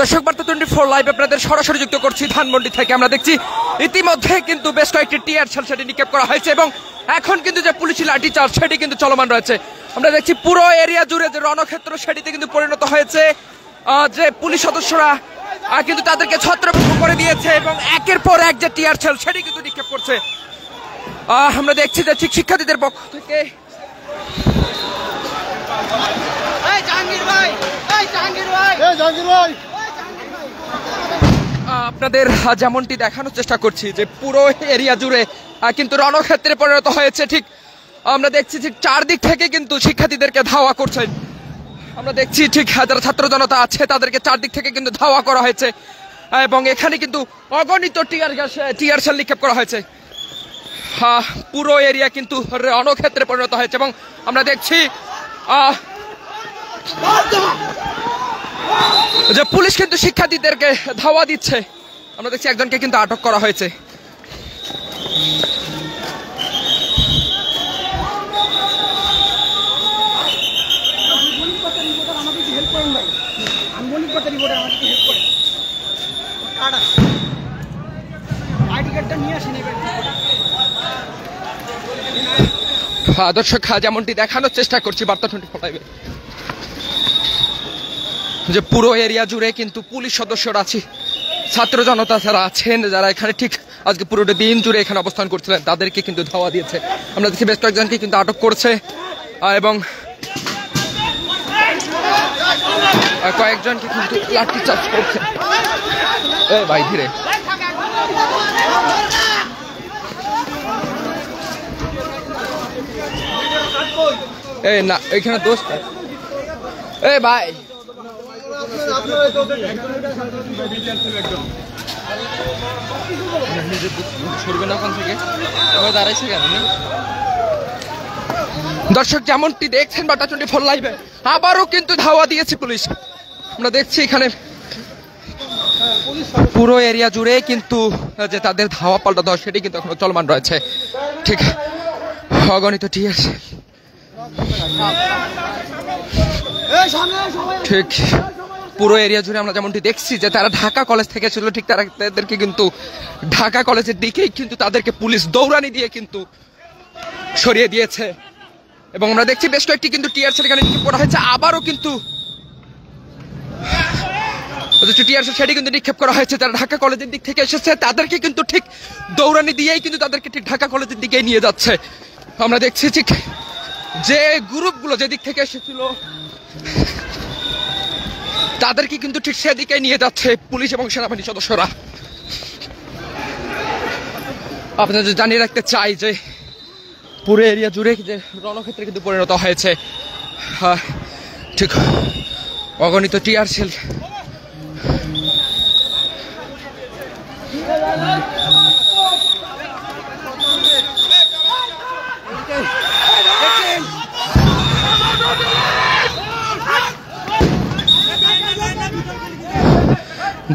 দর্শক বার্তা 24 লাইভ আপনাদের সরাসরি যুক্ত করছি ধানমন্ডি থেকে। আমরা দেখছি ইতিমধ্যে কিন্তু বেশ কয়েকটি টিয়ার সেল সেটি নিক্ষেপ করা হয়েছে এবং এখন কিন্তু যে পুলিশি লাঠিচার্জ সেটি কিন্তু চলমান রয়েছে। আমরা দেখছি পুরো এরিয়া জুড়ে যে রণক্ষেত্র সেটিতে কিন্তু পরিণত হয়েছে, যে পুলিশ সদস্যরা কিন্তু তাদেরকে ছত্রভঙ্গ করে দিয়েছে এবং একের পর এক যে টিয়ার সেল সেটি কিন্তু নিক্ষেপ করছে। আমরা দেখছি যে ঠিক শিক্ষার্থীদের পক্ষ থেকে আপনাদের যেমনটি দেখানোর চেষ্টা করছি যে পুরো এরিয়া জুড়ে কিন্তু রণক্ষেত্রে পরিণত হয়েছে। ঠিক আমরা দেখছি ঠিক চারদিক থেকে কিন্তু শিক্ষার্থীদেরকে ধাওয়া করছেন। আমরা দেখছি ঠিক যারা ছাত্র জনতা আছে তাদেরকে চারদিক থেকে কিন্তু ধাওয়া করা হয়েছে এবং এখানে কিন্তু অগণিত টিয়ার সেল নিক্ষেপ করা হয়েছে। পুরো এরিয়া কিন্তু রণক্ষেত্রে পরিণত হয়েছে এবং আমরা দেখছি যে পুলিশ কিন্তু শিক্ষার্থীদেরকে ধাওয়া দিচ্ছে। আমরা দেখছি একজনকে কিন্তু আটক করা হয়েছে। দর্শক যেমনটি দেখানোর চেষ্টা করছি বার্তা 24 লাইভে যে পুরো এরিয়া জুড়ে কিন্তু পুলিশ সদস্যরা আছে, ছাত্র জনতা যারা আছেন, যারা এখানে ঠিক আজকে পুরোটা দিন জুড়ে এখানে অবস্থান করছিলেন তাদেরকে কিন্তু ধাওয়া দিয়েছে। আমরা দেখছি বেশ কয়েকজনকে কিন্তু আটক করছে এবং কয়েকজনকে কিন্তু লাঠিচার্জ করছে। ভাই ধীরে না, এখানে দোষ ভাই দর্শক যেমনটি দেখছেন বার্তা 24 লাইভে আবারও কিন্তু ধাওয়া দিয়েছে পুলিশ। আমরা দেখছি এখানে পুরো এরিয়া জুড়ে কিন্তু যে তাদের ধাওয়া পাল্টা দেওয়া সেটি কিন্তু এখনো চলমান রয়েছে। ঠিক অগণিত টিয়ার ঠিক পুরো এরিয়া জুড়ে আমরা যেমনটি দেখছি যে তারা ঢাকা কলেজ থেকে ছিল, ঠিক তাদেরকে কিন্তু ঢাকা কলেজের দিকেই কিন্তু তাদেরকে পুলিশ দৌড়ানি দিয়ে কিন্তু সরিয়ে দিয়েছে এবং আমরা দেখছি বেশ কয়েকটি কিন্তু টিয়ার সেল এখানে নিক্ষেপ করা হয়েছে। আবারও কিন্তু টিয়ার সেল সেটি কিন্তু নিক্ষেপ করা হয়েছে। তারা ঢাকা কলেজের দিক থেকে এসেছে, তাদেরকে কিন্তু ঠিক দৌড়ানি দিয়েই কিন্তু তাদেরকে ঠিক ঢাকা কলেজের দিকে নিয়ে যাচ্ছে। আমরা দেখছি ঠিক যে গ্রুপগুলো যেদিক থেকে এসেছিল তাদেরকে কিন্তু ঠিক সেদিকে নিয়ে যাচ্ছে পুলিশ এবং সেনাবাহিনী সদস্যরা। আপনাদের জানিয়ে রাখতে চাই যে পুরো এরিয়া জুড়ে যে রণক্ষেত্রে কিন্তু পরিণত হয়েছে। ঠিক অগণিত টিয়ার সেল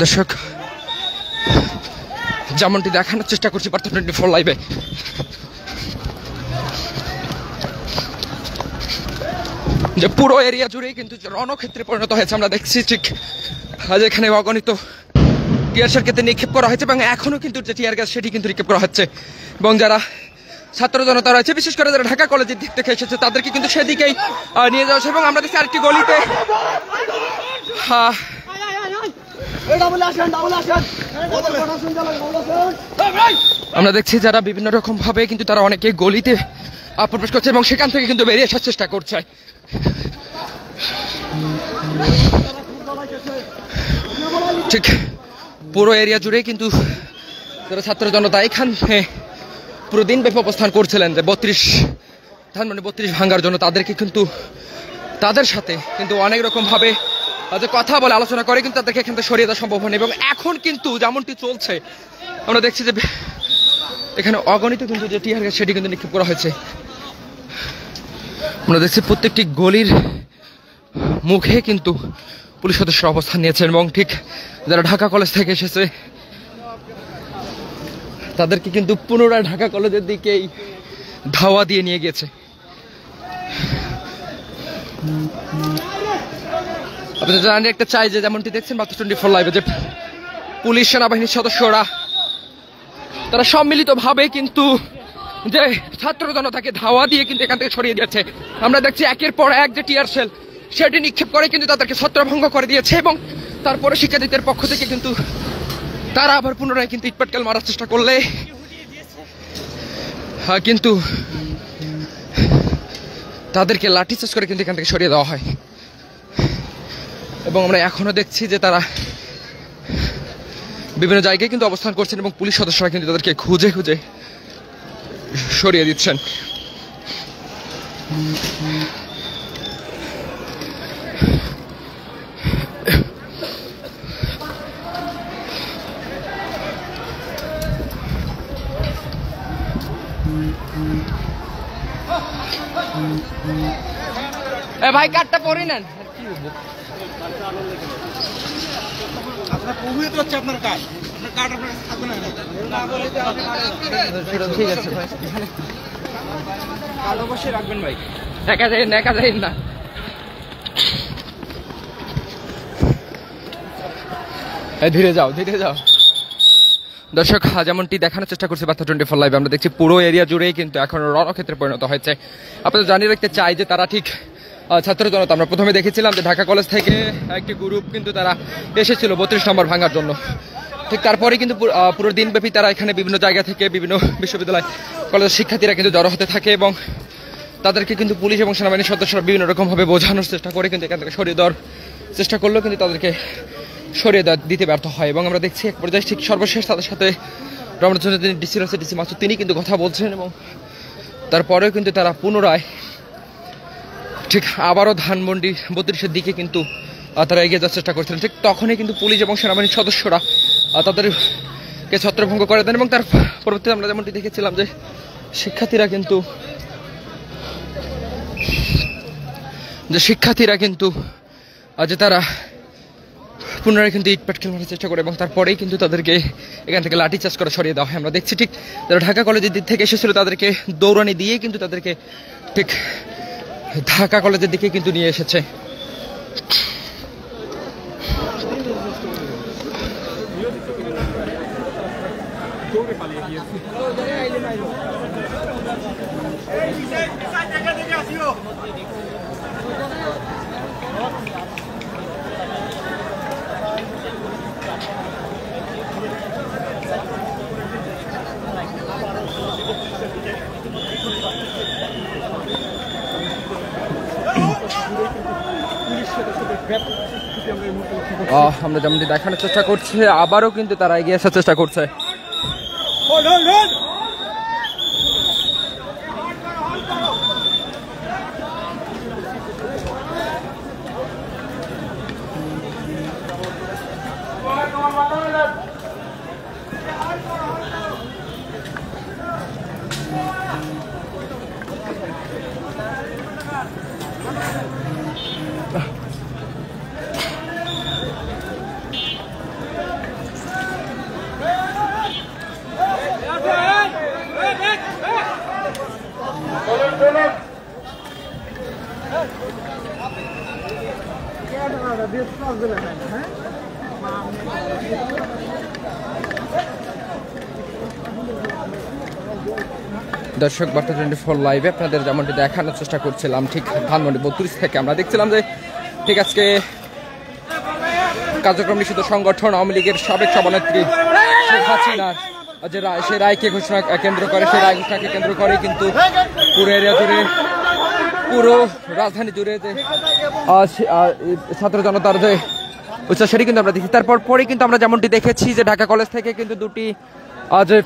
দর্শক যেমনটি দেখানোর চেষ্টা করছি বার্তা 24 লাইভে যে পুরো এরিয়া জুড়েই কিন্তু রণক্ষেত্রে পরিণত হয়েছে। আমরা দেখছি ঠিক এখানে অগণিত টিয়ার সেল ক্ষেত্রে নিক্ষেপ করা হয়েছে এবং এখনো কিন্তু যে টিয়ার গ্যাস সেটি কিন্তু নিক্ষেপ করা হচ্ছে এবং যারা ছাত্র জনতা রয়েছে বিশেষ করে যারা ঢাকা কলেজের দিক থেকে এসেছে তাদেরকে কিন্তু সেদিকেই নিয়ে যাওয়া হচ্ছে এবং আমরা দেখছি আরেকটি গলিতে আমরা দেখছি যারা বিভিন্ন রকম ভাবে কিন্তু তারা অনেকে গলিতে প্রবেশ করছে এবং সেখান থেকে কিন্তু বেরিয়ে আসার চেষ্টা করছে। ঠিক পুরো এরিয়া জুড়ে কিন্তু যারা ছাত্র জনতা এখানে পুরো দিন ব্যাপী অবস্থান করছিলেন যে 32 ভাঙার জন্য তাদেরকে কিন্তু তাদের সাথে কিন্তু অনেক রকম ভাবে যে কথা বলে আলোচনা করে কিন্তু তাদেরকে এখান থেকে সরিয়ে দেওয়া সম্ভব হয়নি এবং এখন কিন্তু যেমনটি চলছে আমরা দেখছি যে এখানে অগণিত কিন্তু যে টিয়ার গ্যাস সেটি কিন্তু নিক্ষেপ করা হয়েছে। আমরা দেখছি প্রত্যেকটি গলির মুখে কিন্তু পুলিশ সদস্যরা অবস্থান নিয়েছেন এবং ঠিক যারা ঢাকা কলেজ থেকে এসেছে তাদেরকে কিন্তু পুনরায় ঢাকা কলেজের দিকেই ধাওয়া দিয়ে নিয়ে গেছে। আপনাদের জানাতে একটা চাই যে যেমনটি দেখছেন মাত্র 24 লাইভে যে পুলিশ সেনাবাহিনীর সদস্যরা তারা সম্মিলিতভাবে কিন্তু যে ছাত্র জনতাকে ধাওয়া দিয়ে কিন্তু এখান থেকে সরিয়ে দিয়েছে। আমরা দেখছি একের পর এক যে টিয়ার সেল সেটি নিক্ষেপ করে কিন্তু তাদেরকে ছত্রভঙ্গ করে দিয়েছে এবং তারপরে শিক্ষার্থীদের পক্ষ থেকে কিন্তু তারা আবার পুনরায় কিন্তু ইটপাটকেল মারার চেষ্টা করলে কিন্তু তাদেরকে লাঠিচার্জ করে কিন্তু এখান থেকে সরিয়ে দেওয়া হয় এবং আমরা এখনো দেখছি যে তারা বিভিন্ন জায়গায় কিন্তু অবস্থান করছেন এবং পুলিশ সদস্যরা কিন্তু তাদেরকে খুঁজে খুঁজে সরিয়ে দিচ্ছেন। ভাই কাঠটা পরে নেন আপনার প্রভুই তো হচ্ছে আপনার কাজ, আপনার কার্ড আপনার কাছে থাকবে না। ঠিক আছে ভাই, কার্ড অবশ্যই রাখবেন ভাই, একা যায় না। ধীরে যাও। দর্শক যেমনটি দেখানোর চেষ্টা করছে বার্তা 24 লাইভে আমরা দেখছি পুরো এরিয়া জুড়েই কিন্তু এখন রণক্ষেত্রে পরিণত হয়েছে। আপনাদের জানিয়ে রাখতে চাই যে তারা ঠিক ছাত্র জনতা আমরা প্রথমে দেখেছিলাম যে ঢাকা কলেজ থেকে একটি গ্রুপ কিন্তু তারা এসেছিল 32 নম্বর ভাঙার জন্য। ঠিক তারপরে কিন্তু পুরো দিনব্যাপী তারা এখানে বিভিন্ন জায়গা থেকে বিভিন্ন বিশ্ববিদ্যালয় কলেজের শিক্ষার্থীরা কিন্তু জড়ো হতে থাকে এবং তাদেরকে কিন্তু পুলিশ এবং সেনাবাহিনীর সদস্যরা বিভিন্ন রকমভাবে বোঝানোর চেষ্টা করে কিন্তু এখান থেকে সরিয়ে দেওয়ার চেষ্টা করলেও কিন্তু তাদেরকে সরিয়ে দিতে ব্যর্থ হয় এবং আমরা দেখছি এক পর্যায়ে ঠিক সর্বশেষ তাদের সাথে রমনাথচন্দ্র তিনি ডিসি রয়েছে, ডিসি মাসুদ তিনি কিন্তু কথা বলছেন এবং তারপরেও কিন্তু তারা পুনরায় ঠিক আবারও ধানমন্ডি 32-এর দিকে কিন্তু তারা এগিয়ে যাওয়ার চেষ্টা করছিলেন। ঠিক তখনই কিন্তু পুলিশ এবং সেনাবাহিনীর সদস্যরা তাদেরকে ছত্রভঙ্গ করে দেন এবং তার পরবর্তীতে আমরা যেমনটি দেখেছিলাম যে শিক্ষার্থীরা কিন্তু যে তারা পুনরায় কিন্তু ইটপাটকেল মারার চেষ্টা করে এবং তারপরেই কিন্তু তাদেরকে এখান থেকে লাঠিচার্জ করে সরিয়ে দেওয়া হয়। আমরা দেখছি ঠিক যারা ঢাকা কলেজের দিক থেকে এসেছিল তাদেরকে দৌড়ানি দিয়ে কিন্তু তাদেরকে ঠিক ঢাকা কলেজের দিকে কিন্তু নিয়ে এসেছে। আমরা যেমনটি দেখানোর চেষ্টা করছি আবারও কিন্তু তারা এগিয়ে আসার চেষ্টা করছে। দর্শক বার্তা 24 লাইভে আপনাদের যেমনটি দেখানোর চেষ্টা করছিলাম ঠিক ধানমন্ডি 32 থেকে আমরা দেখছিলাম যে ঠিক আজকে কার্যক্রম নিষিদ্ধ সংগঠন আওয়ামী লীগের সাবেক সভানেত্রী শেখ হাসিনার যে রায় সেই রায়কে ঘোষণা কেন্দ্র করে সেই রায় ঘোষণাকে কেন্দ্র করে কিন্তু পুরো এরিয়া জুড়ে পুরো রাজধানী জুড়ে যে ছাত্র জনতার যে উৎসাহ সেটি কিন্তু আমরা দেখি। তারপর পরে কিন্তু আমরা যেমনটি দেখেছি যে ঢাকা কলেজ থেকে কিন্তু দুটি যে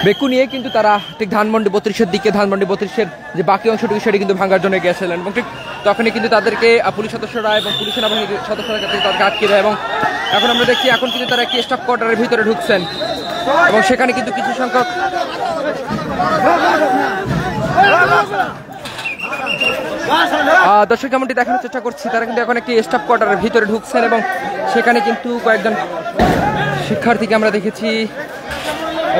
বেকু নিয়ে কিন্তু তারা ঠিক ধানমন্ডি 32-এর দিকে ধানমন্ডি 32-এর যে বাকি অংশটুকু সেটি কিন্তু ভাঙার জন্য গিয়েছিলেন এবং ঠিক তখনই কিন্তু তাদেরকে পুলিশ সদস্যরা এবং পুলিশ সেনাবাহিনীর সদস্যরা তাদেরকে আটকে দেয় এবং এখন আমরা দেখছি এখন কিন্তু তারা একটি স্টাফ কোয়ার্টারের ভিতরে ঢুকছেন এবং সেখানে কিন্তু কিছু সংখ্যক দর্শক যেমনটি দেখানোর চেষ্টা করছি তারা কিন্তু এখন একটি স্টাফ কোয়ার্টারের ভিতরে ঢুকছেন এবং সেখানে কিন্তু কয়েকজন শিক্ষার্থীকে আমরা দেখেছি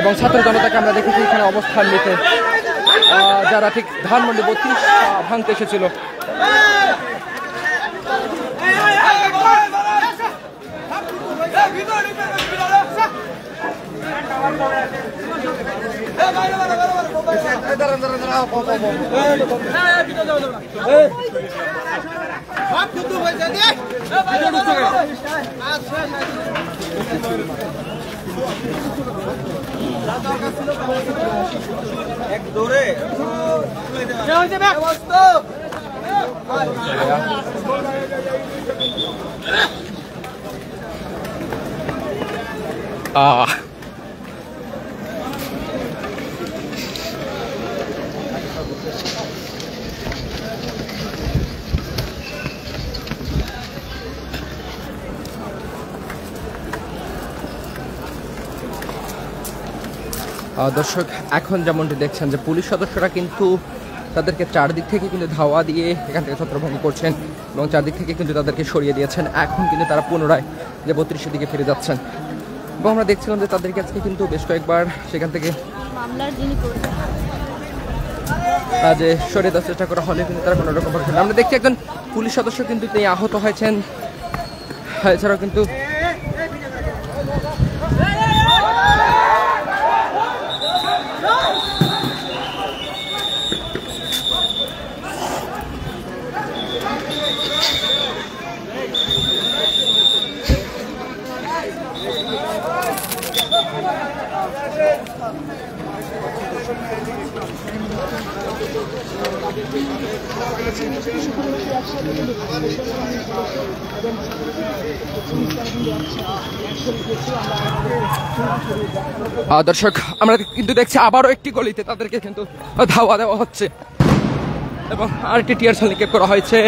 এবং ছাত্র জনতাকে আমরা দেখেছি এখানে অবস্থান নিতে যারা ঠিক ধানমন্ডি 32 ভাঙতে এসেছিল। দর্শক এখন যেমনটি দেখছেন যে পুলিশ সদস্যরা কিন্তু তাদেরকে চারদিক থেকে কিন্তু ধাওয়া দিয়ে এখান থেকে ছত্রভঙ্গ করছেন এবং চারদিক থেকে কিন্তু তাদেরকে সরিয়ে দিয়েছেন। এখন কিন্তু তারা পুনরায় যে 32-এর দিকে ফিরে যাচ্ছেন এবং আমরা দেখছিলাম যে তাদেরকে আজকে কিন্তু বেশ কয়েকবার সেখান থেকে যে সরিয়ে দেওয়ার চেষ্টা করা হলে কিন্তু তারা কোনো রকম ভাবে আমরা দেখছি একজন পুলিশ সদস্য কিন্তু তিনি আহত হয়েছেন। এছাড়াও কিন্তু দর্শক আমরা কিন্তু দেখছি আবারও একটি গলিতে তাদেরকে কিন্তু ধাওয়া দেওয়া হচ্ছে এবং আরেকটি টিয়ার সেল নিক্ষেপ করা হয়েছে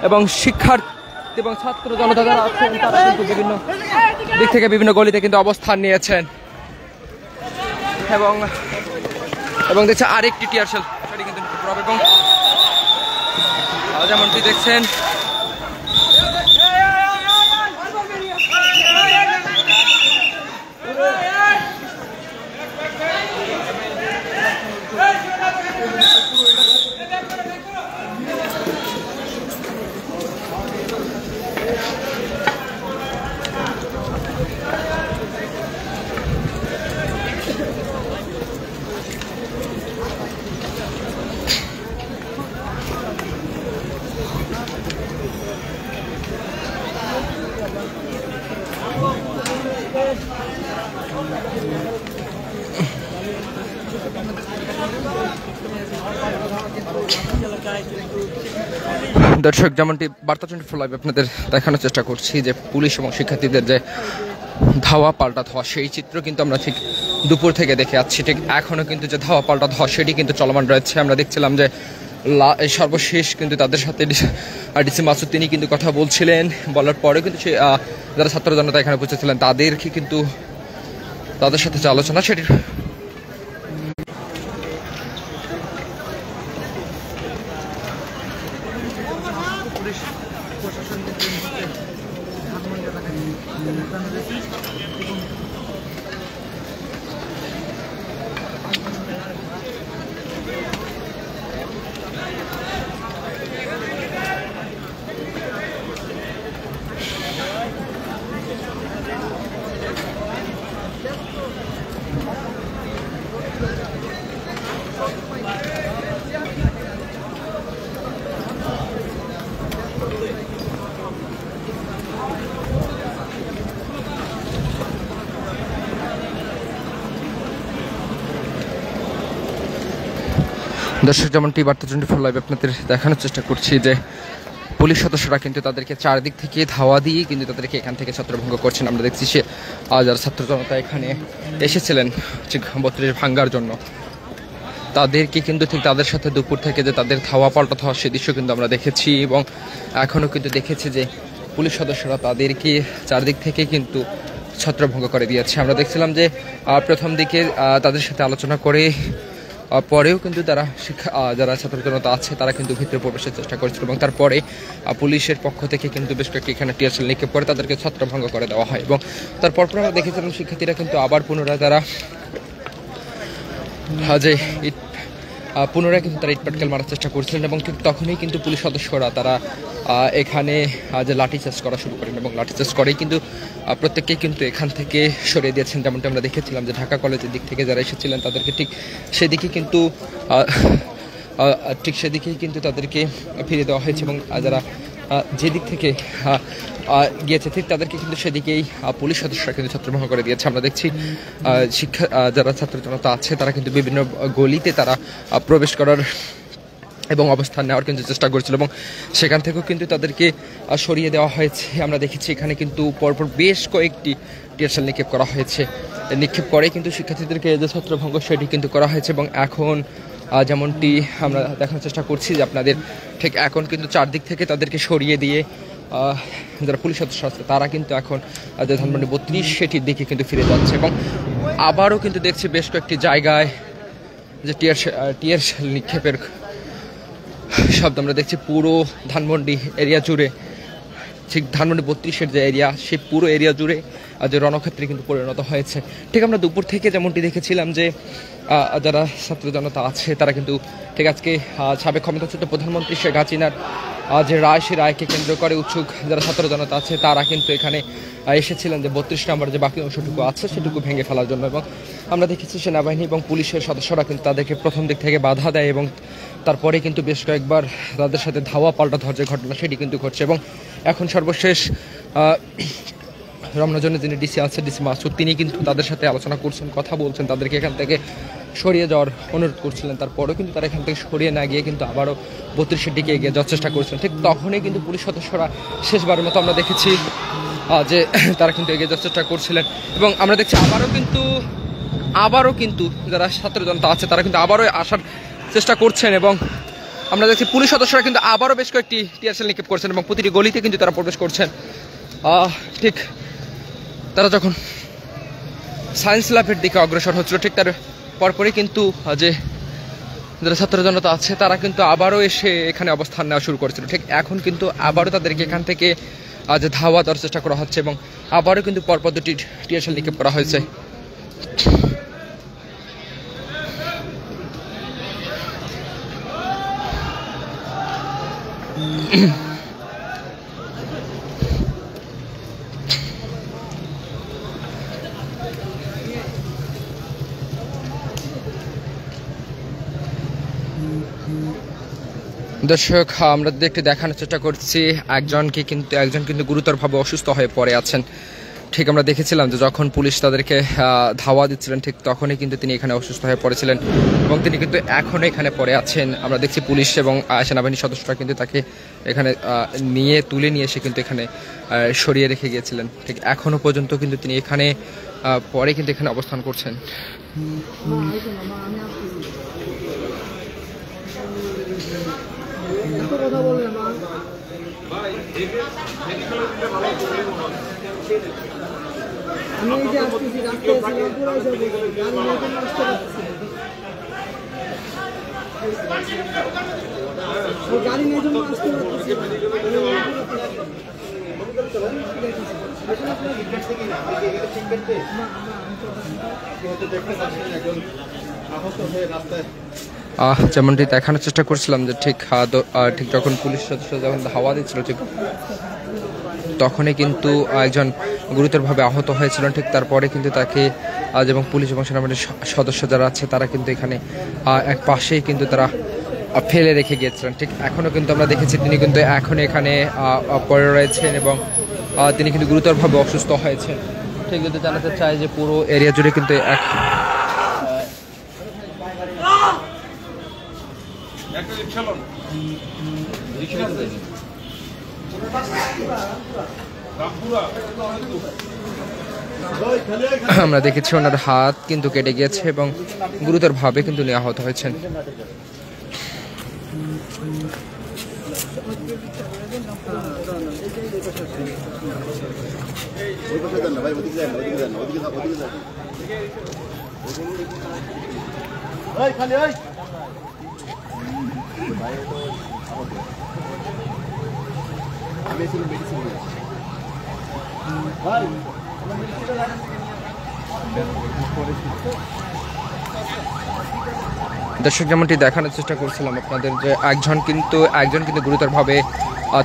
এবং শিক্ষার্থী এবং ছাত্র জনতা যারা আছেন তারা কিন্তু বিভিন্ন দিক থেকে বিভিন্ন গলিতে কিন্তু অবস্থান নিয়েছেন এবং দেখছে আরেকটি টিয়ার সেল সেটি কিন্তু নিক্ষেপ করা হবে এবং যেমনটি দেখছেন দর্শক যেমনটি বার্তা 24 লাইভ আপনাদের দেখানোর চেষ্টা করছি যে পুলিশ এবং শিক্ষার্থীদের যে ধাওয়া পাল্টা ধাওয়া সেই চিত্র কিন্তু আমরা ঠিক দুপুর থেকে দেখে আসছি। ঠিক এখনো কিন্তু যে ধাওয়া পাল্টা ধাওয়া সেটি কিন্তু চলমান রয়েছে। আমরা দেখছিলাম যে সর্বশেষ কিন্তু তাদের সাথে ডিসি মাসুদ তিনি কিন্তু কথা বলছিলেন, বলার পরে কিন্তু সে যারা ছাত্র জনতা এখানে উপস্থিত তাদেরকে কিন্তু তাদের সাথে যে আলোচনা সেটি দর্শক যেমনটি বার্তা 24 লাইভ আপনাদের দেখানোর চেষ্টা করছি যে পুলিশ সদস্যরা কিন্তু তাদেরকে চারদিক থেকে ধাওয়া দিয়ে কিন্তু তাদেরকে এখান থেকে ছত্রভঙ্গ করছেন। আমরা দেখছি সে যারা ছাত্র জনতা এখানে এসেছিলেন 32 ভাঙ্গার জন্য তাদেরকে কিন্তু ঠিক তাদের সাথে দুপুর থেকে যে তাদের ধাওয়া পাল্টা ধাওয়া সে দৃশ্য কিন্তু আমরা দেখেছি এবং এখনও কিন্তু দেখেছি যে পুলিশ সদস্যরা তাদেরকে চারদিক থেকে কিন্তু ছত্রভঙ্গ করে দিয়েছে। আমরা দেখছিলাম যে প্রথম দিকে তাদের সাথে আলোচনা করে পরেও কিন্তু তারা যারা ছাত্র জনতা আছে তারা কিন্তু ভিতরে প্রবেশের চেষ্টা করেছিল এবং তারপরে পুলিশের পক্ষ থেকে কিন্তু বেশ কয়েকটি এখানে টিয়ার সেল নিক্ষেপ করে তাদেরকে ছত্রভঙ্গ করে দেওয়া হয় এবং তারপর আমরা দেখেছিলাম শিক্ষার্থীরা কিন্তু আবার পুনরায় তারা যে পুনরায় কিন্তু তারা ইটপাটকেল মারার চেষ্টা করছিলেন এবং ঠিক তখনই কিন্তু পুলিশ সদস্যরা তারা এখানে যে লাঠিচার্জ করা শুরু করেন এবং লাঠিচার্জ করেই কিন্তু প্রত্যেককেই কিন্তু এখান থেকে সরিয়ে দিয়েছেন। যেমনটা আমরা দেখেছিলাম যে ঢাকা কলেজের দিক থেকে যারা এসেছিলেন তাদেরকে ঠিক সেদিকে কিন্তু সেদিকেই কিন্তু তাদেরকে ফিরিয়ে দেওয়া হয়েছে এবং যারা যেদিক থেকে গিয়েছে ঠিক তাদেরকে কিন্তু সেদিকেই পুলিশ সদস্যরা কিন্তু ছত্রভঙ্গ করে দিয়েছে। আমরা দেখছি শিক্ষা যারা ছাত্র জনতা আছে তারা কিন্তু বিভিন্ন গলিতে তারা প্রবেশ করার এবং অবস্থান নেওয়ার কিন্তু চেষ্টা করছিল এবং সেখান থেকেও কিন্তু তাদেরকে সরিয়ে দেওয়া হয়েছে। আমরা দেখেছি এখানে কিন্তু পরপর বেশ কয়েকটি টিয়ারশেল নিক্ষেপ করা হয়েছে। নিক্ষেপ করে কিন্তু শিক্ষার্থীদেরকে যে ছত্রভঙ্গ সেটি কিন্তু করা হয়েছে এবং এখন যেমনটি আমরা দেখার চেষ্টা করছি যে আপনাদের ঠিক এখন কিন্তু চারদিক থেকে তাদেরকে সরিয়ে দিয়ে যারা পুলিশ সদস্য আছে তারা কিন্তু এখন যে ধানমন্ডি 32 সেটির দিকে কিন্তু ফিরে যাচ্ছে এবং আবারও কিন্তু দেখছি বেশ কয়েকটি জায়গায় যে টিয়ারশেল নিক্ষেপের শব্দ আমরা দেখছি পুরো ধানমন্ডি এরিয়া জুড়ে। ঠিক ধানমন্ডি 32-এর যে এরিয়া সেই পুরো এরিয়া জুড়ে যে রণক্ষেত্রে কিন্তু পরিণত হয়েছে। ঠিক আমরা দুপুর থেকে যেমনটি দেখেছিলাম যে যারা ছাত্র জনতা আছে তারা কিন্তু ঠিক আজকে সাবেক ক্ষমতাচ্যুত প্রধানমন্ত্রী শেখ হাসিনার যে রায় সেই রায়কে কেন্দ্র করে উৎসুক যারা ছাত্র জনতা আছে তারা কিন্তু এখানে এসেছিলেন যে 32 নম্বর যে বাকি অংশটুকু আছে সেটুকু ভেঙে ফেলার জন্য এবং আমরা দেখেছি সেনাবাহিনী এবং পুলিশের সদস্যরা কিন্তু তাদেরকে প্রথম দিক থেকে বাধা দেয় এবং তারপরে কিন্তু বেশ কয়েকবার তাদের সাথে ধাওয়া পাল্টা ধর যে ঘটনা সেটি কিন্তু ঘটছে এবং এখন সর্বশেষ রমনাজনের যিনি ডিসি আছে ডিসি মাসুদ তিনি কিন্তু তাদের সাথে আলোচনা করছেন, কথা বলছেন, তাদেরকে এখান থেকে সরিয়ে যাওয়ার অনুরোধ করছিলেন। তারপরেও কিন্তু তারা এখান থেকে সরিয়ে না গিয়ে কিন্তু আবারও 32-এর দিকে এগিয়ে যাওয়ার চেষ্টা করছিলেন। ঠিক তখনই কিন্তু পুলিশ সদস্যরা শেষবারের মতো আমরা দেখেছি যে তারা কিন্তু এগিয়ে যাওয়ার চেষ্টা করছিলেন এবং আমরা দেখছি আবারও কিন্তু যারা ছাত্র জনতা আছে তারা কিন্তু আবারও আসার চেষ্টা করছেন এবং আমরা দেখছি পুলিশ সদস্যরা কিন্তু আবারও বেশ কয়েকটি টিয়ারশেল নিক্ষেপ করছেন এবং প্রতিটি গলিতে কিন্তু তারা প্রবেশ করছেন। ঠিক তারা যখন সায়েন্স ল্যাবের দিকে অগ্রসর হচ্ছিল ঠিক তার পরপরই কিন্তু যে যারা ছাত্র জনতা আছে তারা কিন্তু আবারও এসে এখানে অবস্থান নেওয়া শুরু করেছিল। ঠিক এখন কিন্তু আবারও তাদেরকে এখান থেকে যে ধাওয়া দেওয়ার চেষ্টা করা হচ্ছে এবং আবারও কিন্তু পরপর দুটি টিয়ারশেল নিক্ষেপ করা হয়েছে। দর্শক আমরা একটু দেখানোর চেষ্টা করছি একজন কিন্তু গুরুতরভাবে অসুস্থ হয়ে পড়ে আছেন। ঠিক আমরা দেখেছিলাম যে যখন পুলিশ তাদেরকে ধাওয়া দিচ্ছিলেন ঠিক তখনই কিন্তু তিনি এখানে অসুস্থ হয়ে পড়েছিলেন এবং তিনি কিন্তু এখনও এখানে পড়ে আছেন। আমরা দেখছি পুলিশ এবং সেনাবাহিনীর সদস্যরা কিন্তু তাকে এখানে তুলে নিয়ে এসে কিন্তু এখানে সরিয়ে রেখে গিয়েছিলেন। ঠিক এখনও পর্যন্ত কিন্তু তিনি এখানে পরে কিন্তু এখানে অবস্থান করছেন। গাড়ি নিয়ে জন্য আসতে যেমনটি দেখানোর চেষ্টা করছিলাম যে ঠিক যখন পুলিশ সদস্য যখন ধাওয়া দিচ্ছিল ঠিক তখনই কিন্তু একজন গুরুতরভাবে আহত হয়েছিলেন। ঠিক তারপরে কিন্তু তাকে এবং পুলিশ এবং সেনাবাহিনীর সদস্য যারা আছে তারা কিন্তু এখানে এক পাশেই কিন্তু তারা ফেলে রেখে গিয়েছিলেন। ঠিক এখনও কিন্তু আমরা দেখেছি তিনি কিন্তু এখন এখানে পড়ে রয়েছেন এবং তিনি কিন্তু গুরুতরভাবে অসুস্থ হয়েছেন। ঠিক যদি জানাতে চাই যে পুরো এরিয়া জুড়ে কিন্তু আমরা দেখেছি ওনার হাত কিন্তু কেটে গিয়েছে এবং গুরুতরভাবে কিন্তু উনি আহত হয়েছেন। দর্শক যেমনটি দেখানোর চেষ্টা করছিলাম আপনাদের যে একজন কিন্তু গুরুতরভাবে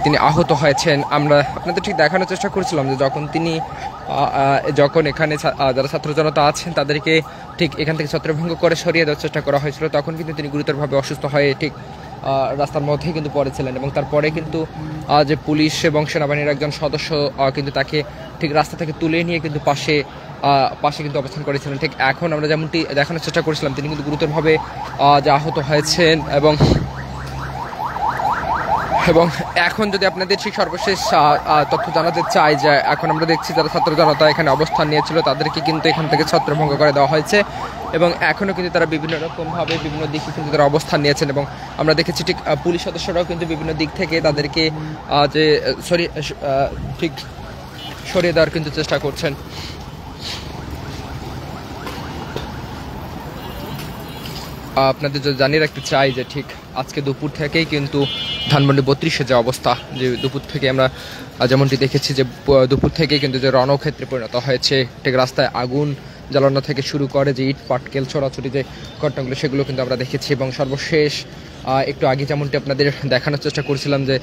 তিনি আহত হয়েছেন। আমরা আপনাদের ঠিক দেখানোর চেষ্টা করছিলাম যে যখন এখানে যারা ছাত্র জনতা আছেন তাদেরকে ঠিক এখান থেকে ছত্রভঙ্গ করে সরিয়ে দেওয়ার চেষ্টা করা হয়েছিল, তখন কিন্তু তিনি গুরুতরভাবে অসুস্থ হয়ে ঠিক রাস্তার মধ্যেই কিন্তু পড়েছিলেন এবং তারপরে কিন্তু যে পুলিশ এবং সেনাবাহিনীর একজন সদস্য কিন্তু তাকে ঠিক রাস্তা থেকে তুলে নিয়ে কিন্তু পাশে কিন্তু অবস্থান করেছিলেন। ঠিক এখন আমরা যেমনটি দেখানোর চেষ্টা করছিলাম তিনি কিন্তু গুরুতরভাবে যে আহত হয়েছেন এবং এখন যদি আপনাদের ঠিক সর্বশেষ তথ্য জানাতে চাই যে এখন আমরা দেখছি যারা ছাত্র জনতা এখানে অবস্থান নিয়েছিল তাদেরকে কিন্তু এখান থেকে ছত্রভঙ্গ করে দেওয়া হয়েছে এবং এখনও কিন্তু তারা বিভিন্ন রকমভাবে বিভিন্ন দিকে কিন্তু তারা অবস্থান নিয়েছেন এবং আমরা দেখেছি ঠিক পুলিশ সদস্যরাও কিন্তু বিভিন্ন দিক থেকে তাদেরকে ঠিক সরিয়ে দেওয়ার কিন্তু চেষ্টা করছেন। আপনাদের জানিয়ে রাখতে চাই যে ঠিক আজকে দুপুর থেকেই কিন্তু ধানমন্ডি 32-এ যে অবস্থা, যে দুপুর থেকে আমরা যেমনটি দেখেছি যে দুপুর থেকেই কিন্তু যে রণক্ষেত্রে পরিণত হয়েছে, ঠিক রাস্তায় আগুন জ্বালানো থেকে শুরু করে যে ইট পাটকেল ছোড়াছুড়ি যে ঘটনাগুলো সেগুলো কিন্তু আমরা দেখেছি এবং সর্বশেষ একটু আগে যেমনটি আপনাদের দেখানোর চেষ্টা করছিলাম যে